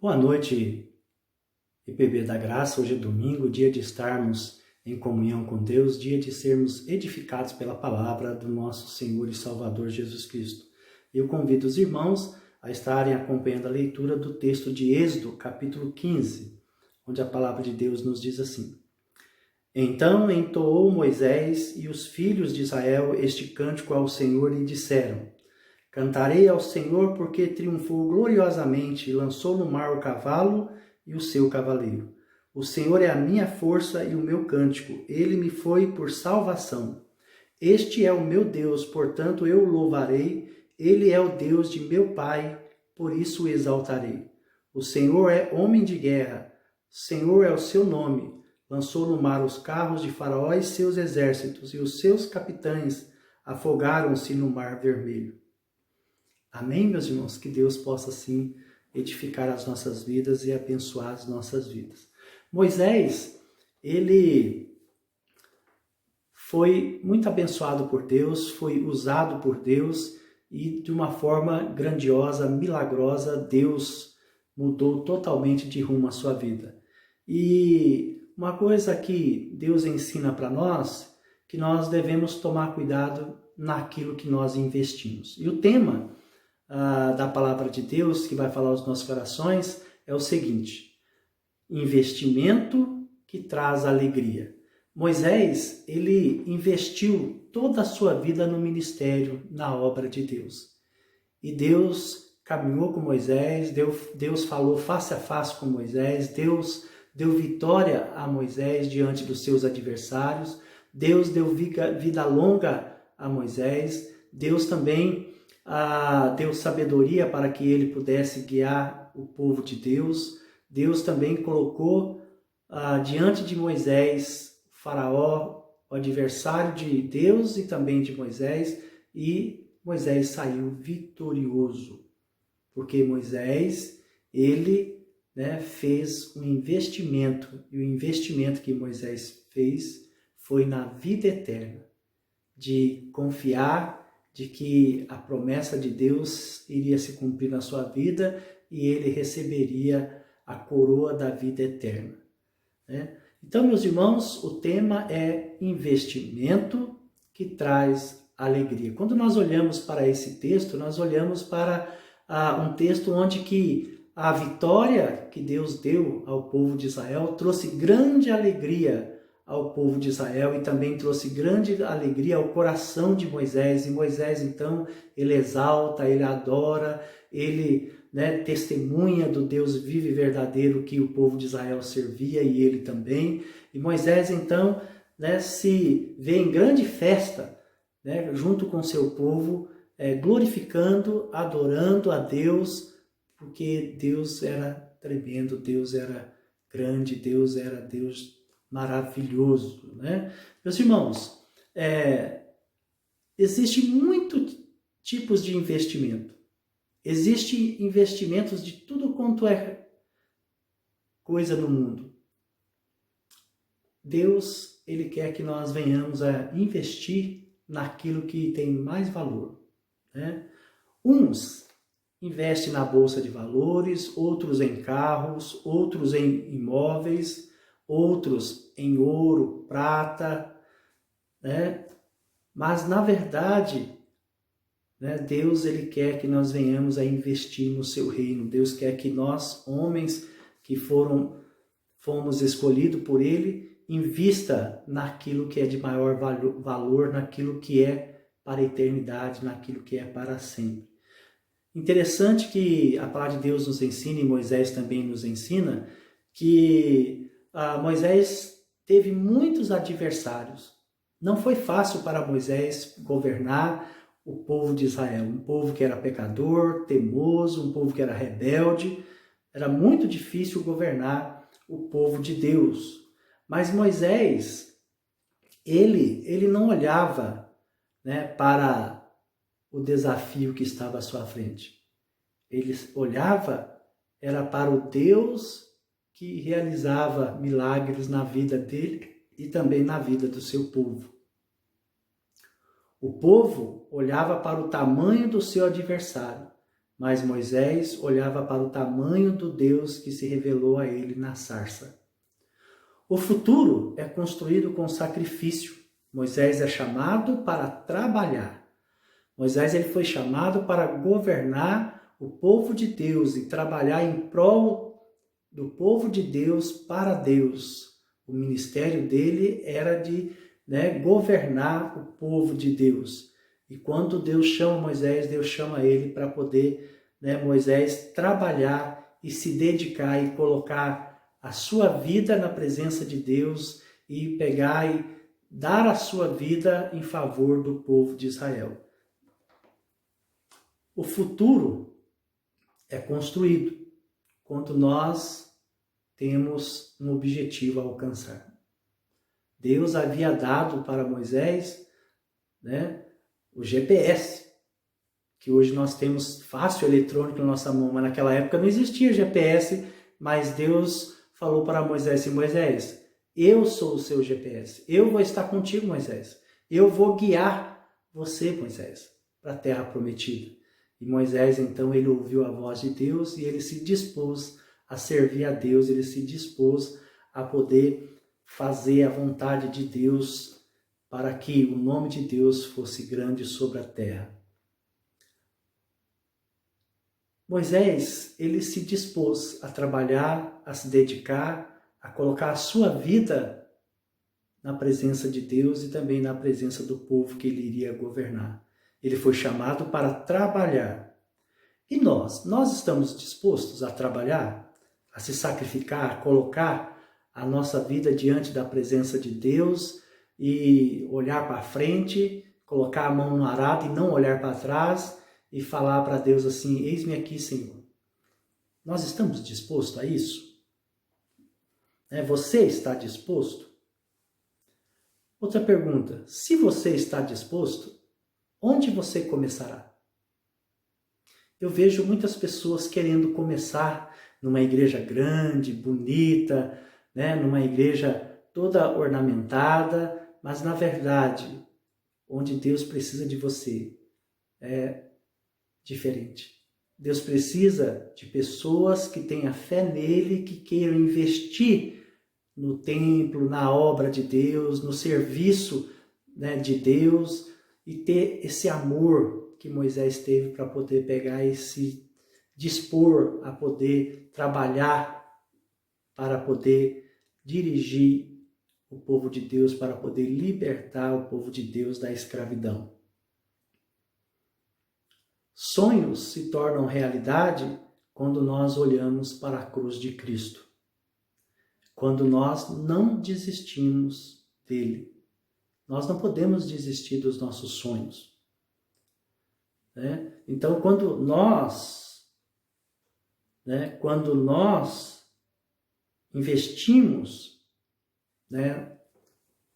Boa noite, IPB da Graça. Hoje é domingo, dia de estarmos em comunhão com Deus, dia de sermos edificados pela palavra do nosso Senhor e Salvador Jesus Cristo. Eu convido os irmãos a estarem acompanhando a leitura do texto de Êxodo, capítulo 15, onde a palavra de Deus nos diz assim: Então entoou Moisés e os filhos de Israel este cântico ao Senhor e disseram: Cantarei ao Senhor porque triunfou gloriosamente e lançou no mar o cavalo e o seu cavaleiro. O Senhor é a minha força e o meu cântico, ele me foi por salvação. Este é o meu Deus, portanto eu o louvarei, ele é o Deus de meu pai, por isso o exaltarei. O Senhor é homem de guerra, Senhor é o seu nome. Lançou no mar os carros de Faraó e seus exércitos, e os seus capitães afogaram-se no mar vermelho. Amém, meus irmãos? Que Deus possa, assim, edificar as nossas vidas e abençoar as nossas vidas. Moisés, ele foi muito abençoado por Deus, foi usado por Deus e de uma forma grandiosa, milagrosa, Deus mudou totalmente de rumo a sua vida. E uma coisa que Deus ensina para nós, que nós devemos tomar cuidado naquilo que nós investimos. E o tema da palavra de Deus, que vai falar aos nossos corações, é o seguinte: investimento que traz alegria. Moisés, ele investiu toda a sua vida no ministério, na obra de Deus. E Deus caminhou com Moisés, Deus falou face a face com Moisés, Deus deu vitória a Moisés diante dos seus adversários, Deus deu vida longa a Moisés, Deus também deu sabedoria para que ele pudesse guiar o povo de Deus. Deus também colocou diante de Moisés Faraó, o adversário de Deus e também de Moisés, e Moisés saiu vitorioso, porque Moisés, ele fez um investimento, e o investimento que Moisés fez foi na vida eterna, de confiar de que a promessa de Deus iria se cumprir na sua vida e ele receberia a coroa da vida eterna. Então, meus irmãos, o tema é investimento que traz alegria. Quando nós olhamos para esse texto, nós olhamos para um texto onde que a vitória que Deus deu ao povo de Israel trouxe grande alegria ao povo de Israel e também trouxe grande alegria ao coração de Moisés. E Moisés, então, ele exalta, ele adora, ele testemunha do Deus vivo e verdadeiro que o povo de Israel servia e ele também. E Moisés, então, se vê em grande festa, junto com seu povo, glorificando, adorando a Deus, porque Deus era tremendo, Deus era grande, Deus era Deus maravilhoso, Meus irmãos, existem muitos tipos de investimento. Existem investimentos de tudo quanto é coisa no mundo. Deus, ele quer que nós venhamos a investir naquilo que tem mais valor. Uns investem na bolsa de valores, outros em carros, outros em imóveis, outros em ouro, prata, Mas, na verdade, Deus, ele quer que nós venhamos a investir no seu reino. Deus quer que nós, homens que fomos escolhidos por ele, invista naquilo que é de maior valor, naquilo que é para a eternidade, naquilo que é para sempre. Interessante que a palavra de Deus nos ensina, e Moisés também nos ensina, que Moisés teve muitos adversários. Não foi fácil para Moisés governar o povo de Israel, um povo que era pecador, teimoso, um povo que era rebelde. Era muito difícil governar o povo de Deus. Mas Moisés, ele não olhava para o desafio que estava à sua frente. Ele olhava era para o Deus que realizava milagres na vida dele e também na vida do seu povo. O povo olhava para o tamanho do seu adversário, mas Moisés olhava para o tamanho do Deus que se revelou a ele na sarça. O futuro é construído com sacrifício. Moisés é chamado para trabalhar. Moisés ele foi chamado para governar o povo de Deus e trabalhar em prol do povo de Deus para Deus. O ministério dele era de governar o povo de Deus. E quando Deus chama Moisés, Deus chama ele para poder, Moisés, trabalhar e se dedicar e colocar a sua vida na presença de Deus e pegar e dar a sua vida em favor do povo de Israel. O futuro é construído quando nós temos um objetivo a alcançar. Deus havia dado para Moisés, o GPS, que hoje nós temos fácil eletrônico na nossa mão, mas naquela época não existia GPS, mas Deus falou para Moisés assim: Moisés, eu sou o seu GPS, eu vou estar contigo, Moisés, eu vou guiar você, Moisés, para a terra prometida. E Moisés, então, ele ouviu a voz de Deus e ele se dispôs a servir a Deus, ele se dispôs a poder fazer a vontade de Deus para que o nome de Deus fosse grande sobre a terra. Moisés, ele se dispôs a trabalhar, a se dedicar, a colocar a sua vida na presença de Deus e também na presença do povo que ele iria governar. Ele foi chamado para trabalhar. E nós estamos dispostos a trabalhar, a se sacrificar, a colocar a nossa vida diante da presença de Deus e olhar para frente, colocar a mão no arado e não olhar para trás e falar para Deus assim: eis-me aqui, Senhor. Nós estamos dispostos a isso? Você está disposto? Outra pergunta: se você está disposto, onde você começará? Eu vejo muitas pessoas querendo começar numa igreja grande, bonita, numa igreja toda ornamentada, mas na verdade, onde Deus precisa de você é diferente. Deus precisa de pessoas que tenham fé nele, que queiram investir no templo, na obra de Deus, no serviço de Deus, e ter esse amor que Moisés teve para poder pegar e se dispor a poder trabalhar, para poder dirigir o povo de Deus, para poder libertar o povo de Deus da escravidão. Sonhos se tornam realidade quando nós olhamos para a cruz de Cristo, quando nós não desistimos dele. Nós não desistir dos nossos sonhos. Então, quando nós investimos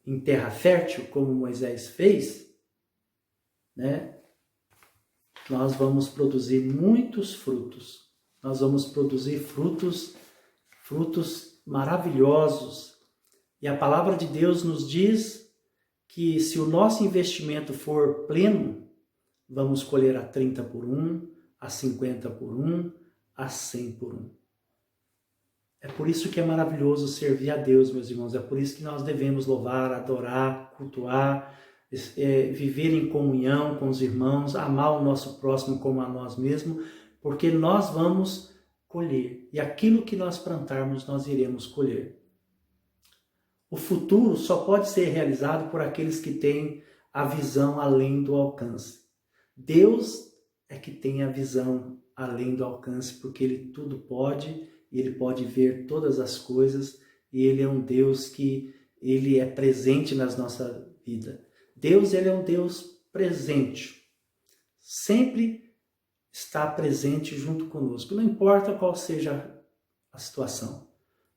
em terra fértil, como Moisés fez, nós vamos produzir muitos frutos. Nós vamos produzir frutos maravilhosos. E a palavra de Deus nos diz que se o nosso investimento for pleno, vamos colher a 30 por 1, a 50 por 1, a 100 por 1. É por isso que é maravilhoso servir a Deus, meus irmãos. É por isso que nós devemos louvar, adorar, cultuar, viver em comunhão com os irmãos, amar o nosso próximo como a nós mesmos, porque nós vamos colher. E aquilo que nós plantarmos, nós iremos colher. O futuro só pode ser realizado por aqueles que têm a visão além do alcance. Deus é que tem a visão além do alcance, porque Ele tudo pode, e Ele pode ver todas as coisas, e Ele é um Deus que Ele é presente nas nossas vidas. Deus, Ele é um Deus presente, sempre está presente junto conosco, não importa qual seja a situação.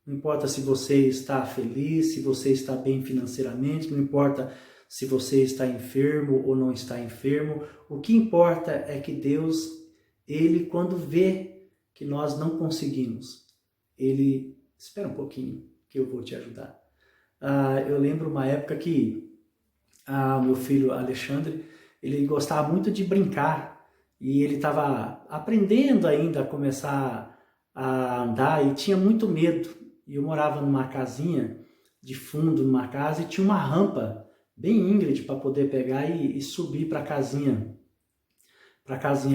Não importa se você está feliz, se você está bem financeiramente, não importa se você está enfermo ou não está enfermo. O que importa é que Deus, Ele, quando vê que nós não conseguimos, Ele, espera um pouquinho que eu vou te ajudar. Eu lembro uma época que meu filho Alexandre, ele gostava muito de brincar e ele estava aprendendo ainda a começar a andar e tinha muito medo. E eu morava numa casinha de fundo, numa casa, e tinha uma rampa bem íngreme para poder pegar e subir para a casinha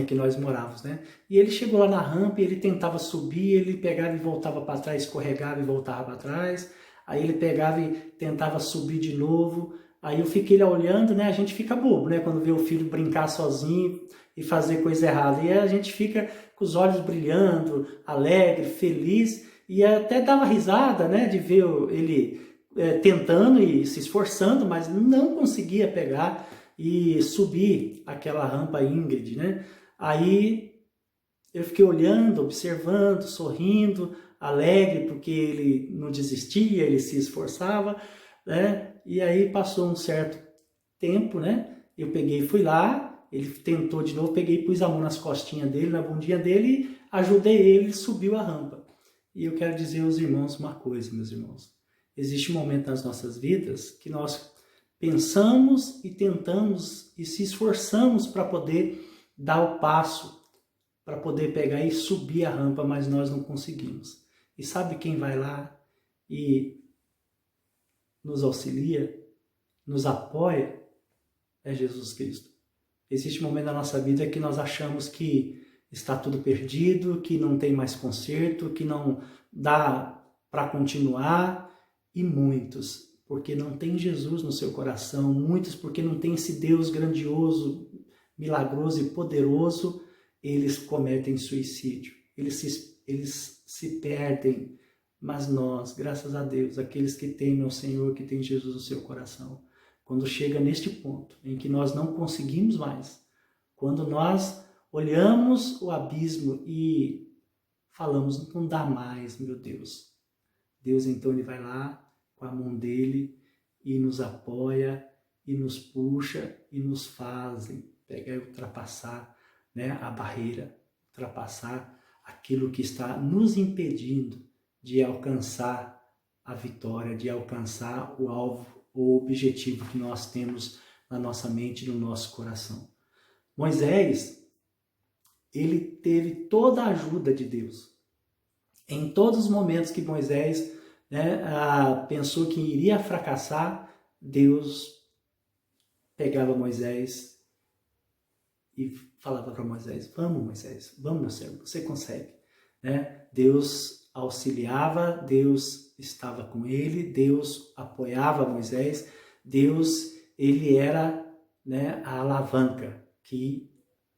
que nós morávamos, né? E ele chegou lá na rampa e ele tentava subir, ele pegava e voltava para trás, escorregava e voltava para trás, aí ele pegava e tentava subir de novo, aí eu fiquei lá olhando, né? A gente fica bobo, né? Quando vê o filho brincar sozinho e fazer coisa errada, e a gente fica com os olhos brilhando, alegre, feliz, e até dava risada, né? De ver ele tentando e se esforçando, mas não conseguia pegar e subir aquela rampa íngreme, né? Aí eu fiquei olhando, observando, sorrindo, alegre, porque ele não desistia, ele se esforçava, né? E aí passou um certo tempo, né? Eu peguei e fui lá, ele tentou de novo, peguei e pus a mão nas costinhas dele, na bundinha dele, e ajudei ele, ele subiu a rampa. E eu quero dizer aos irmãos uma coisa, meus irmãos. Existe um momento nas nossas vidas que nós pensamos e tentamos e se esforçamos para poder dar o passo, para poder pegar e subir a rampa, mas nós não conseguimos. E sabe quem vai lá e nos auxilia, nos apoia? É Jesus Cristo. Existe um momento na nossa vida que nós achamos que está tudo perdido, que não tem mais conserto, que não dá para continuar, e muitos porque não tem Jesus no seu coração, muitos porque não tem esse Deus grandioso, milagroso e poderoso, eles cometem suicídio, eles se perdem. Mas nós, graças a Deus, aqueles que temem ao Senhor, que têm Jesus no seu coração, quando chega neste ponto em que nós não conseguimos mais, quando nós olhamos o abismo e falamos, não dá mais, meu Deus. Deus então ele vai lá com a mão dele e nos apoia e nos puxa e nos fazem pegar e ultrapassar, né, a barreira, ultrapassar aquilo que está nos impedindo de alcançar a vitória, de alcançar o alvo, o objetivo que nós temos na nossa mente e no nosso coração. Moisés, ele teve toda a ajuda de Deus. Em todos os momentos que Moisés, né, pensou que iria fracassar, Deus pegava Moisés e falava para Moisés, Moisés, vamos meu servo, você consegue. Né? Deus auxiliava, Deus estava com ele, Deus apoiava Moisés, Deus ele era, né, a alavanca que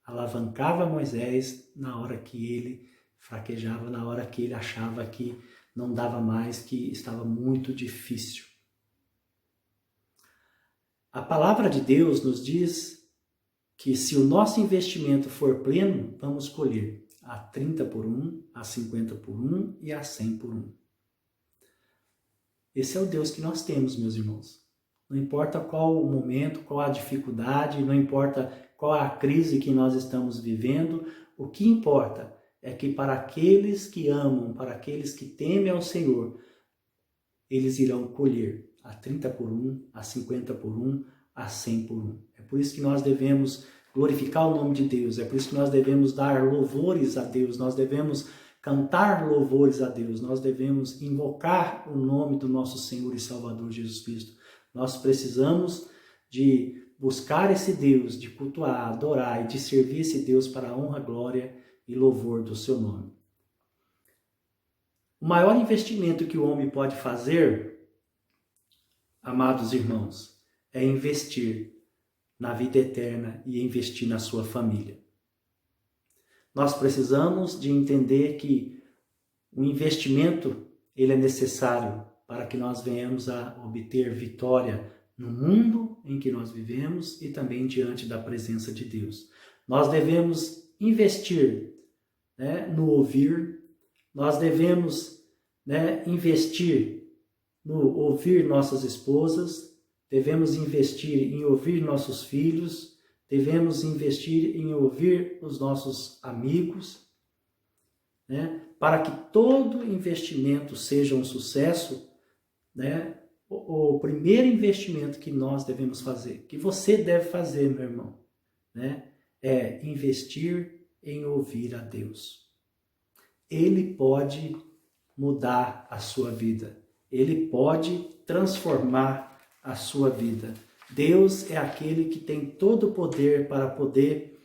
alavancava Moisés na hora que ele fraquejava, na hora que ele achava que não dava mais, que estava muito difícil. A palavra de Deus nos diz que se o nosso investimento for pleno, vamos colher a 30 por 1, a 50 por 1 e a 100 por 1. Esse é o Deus que nós temos, meus irmãos. Não importa qual o momento, qual a dificuldade, não importa qual a crise que nós estamos vivendo, o que importa é que para aqueles que amam, para aqueles que temem ao Senhor, eles irão colher a 30 por 1, a 50 por 1, a 100 por 1. É por isso que nós devemos glorificar o nome de Deus, é por isso que nós devemos dar louvores a Deus, nós devemos cantar louvores a Deus, nós devemos invocar o nome do nosso Senhor e Salvador Jesus Cristo. Nós precisamos de buscar esse Deus, de cultuar, adorar e de servir esse Deus para a honra, glória e louvor do seu nome. O maior investimento que o homem pode fazer, amados irmãos, é investir na vida eterna e investir na sua família. Nós precisamos de entender que o investimento ele é necessário para que nós venhamos a obter vitória no mundo em que nós vivemos e também diante da presença de Deus. Nós devemos investir, né, no ouvir, nós devemos, né, investir no ouvir nossas esposas, devemos investir em ouvir nossos filhos, devemos investir em ouvir os nossos amigos, né, para que todo investimento seja um sucesso, né, o primeiro investimento que nós devemos fazer, que você deve fazer, meu irmão, né, é investir em ouvir a Deus. Ele pode mudar a sua vida. Ele pode transformar a sua vida. Deus é aquele que tem todo o poder para poder,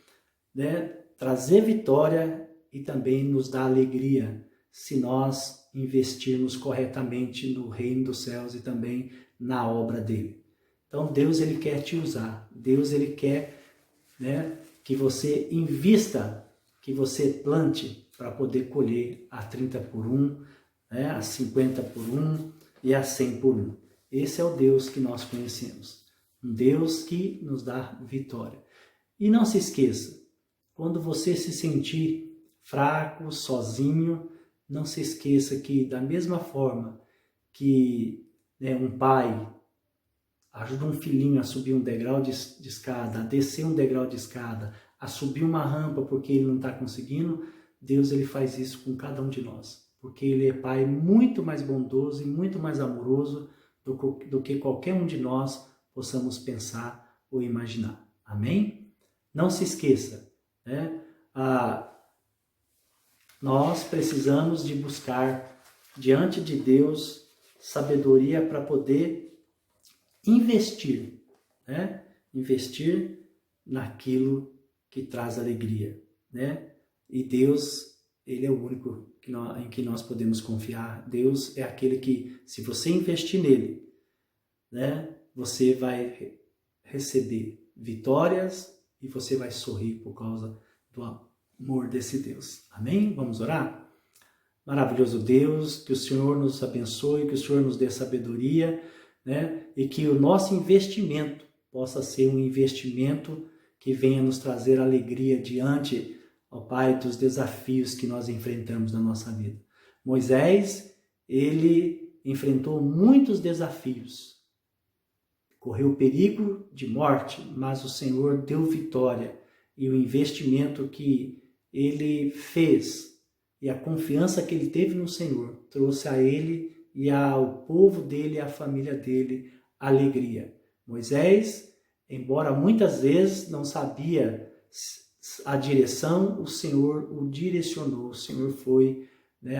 trazer vitória e também nos dar alegria se nós investirmos corretamente no reino dos céus e também na obra dele. Então Deus ele quer te usar. Deus ele quer, que você invista, que você plante para poder colher a 30 por 1, a 50 por 1 e a 100 por 1. Esse é o Deus que nós conhecemos. Um Deus que nos dá vitória. E não se esqueça, quando você se sentir fraco, sozinho, não se esqueça que da mesma forma que um pai ajuda um filhinho a subir um degrau de escada, a descer um degrau de escada, a subir uma rampa porque ele não está conseguindo, Deus ele faz isso com cada um de nós. Porque ele é pai muito mais bondoso e muito mais amoroso do que qualquer um de nós possamos pensar ou imaginar. Amém? Não se esqueça, nós precisamos de buscar diante de Deus sabedoria para poder investir, investir naquilo que traz alegria, E Deus, ele é o único em que nós podemos confiar. Deus é aquele que, se você investir nele, você vai receber vitórias e você vai sorrir por causa do amor desse Deus. Amém? Vamos orar? Maravilhoso Deus, que o Senhor nos abençoe, que o Senhor nos dê sabedoria, e que o nosso investimento possa ser um investimento que venha nos trazer alegria diante, ó Pai, dos desafios que nós enfrentamos na nossa vida. Moisés, ele enfrentou muitos desafios, correu perigo de morte, mas o Senhor deu vitória, e o investimento que ele fez e a confiança que ele teve no Senhor trouxe a ele e ao povo dele e à família dele alegria. Moisés, embora muitas vezes não sabia a direção, o Senhor o direcionou, o Senhor foi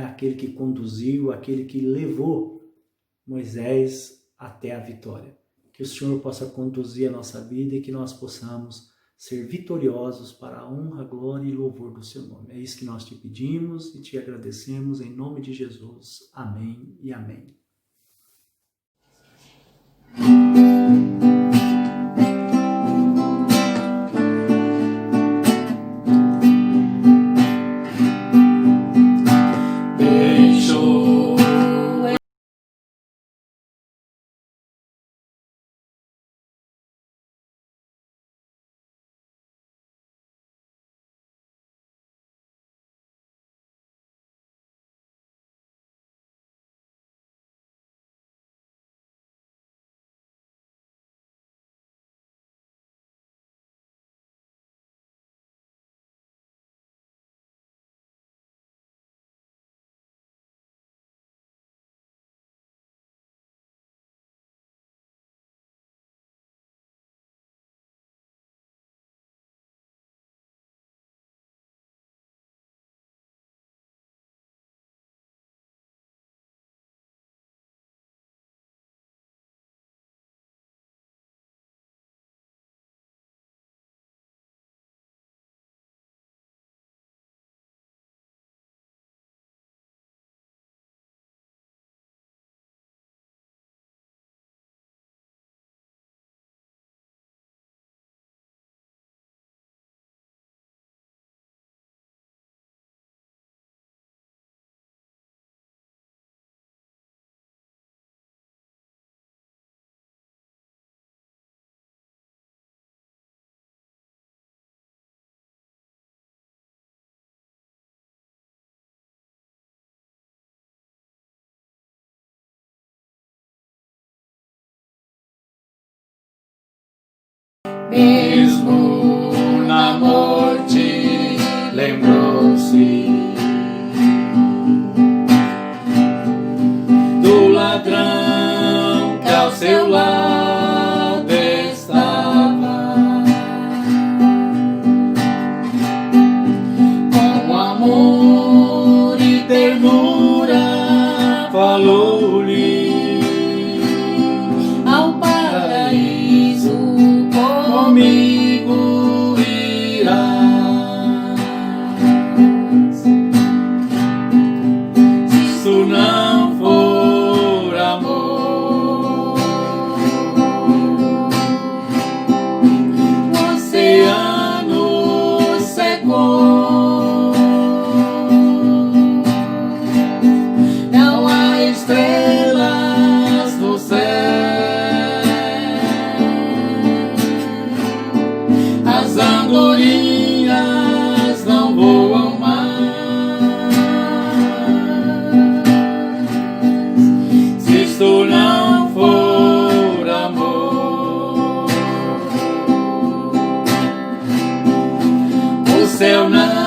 aquele que conduziu, aquele que levou Moisés até a vitória. Que o Senhor possa conduzir a nossa vida e que nós possamos ser vitoriosos para a honra, glória e louvor do seu nome. É isso que nós te pedimos e te agradecemos em nome de Jesus. Amém e amém. Mesmo na morte, lembrou-se do ladrão que ao seu lado estava. céu não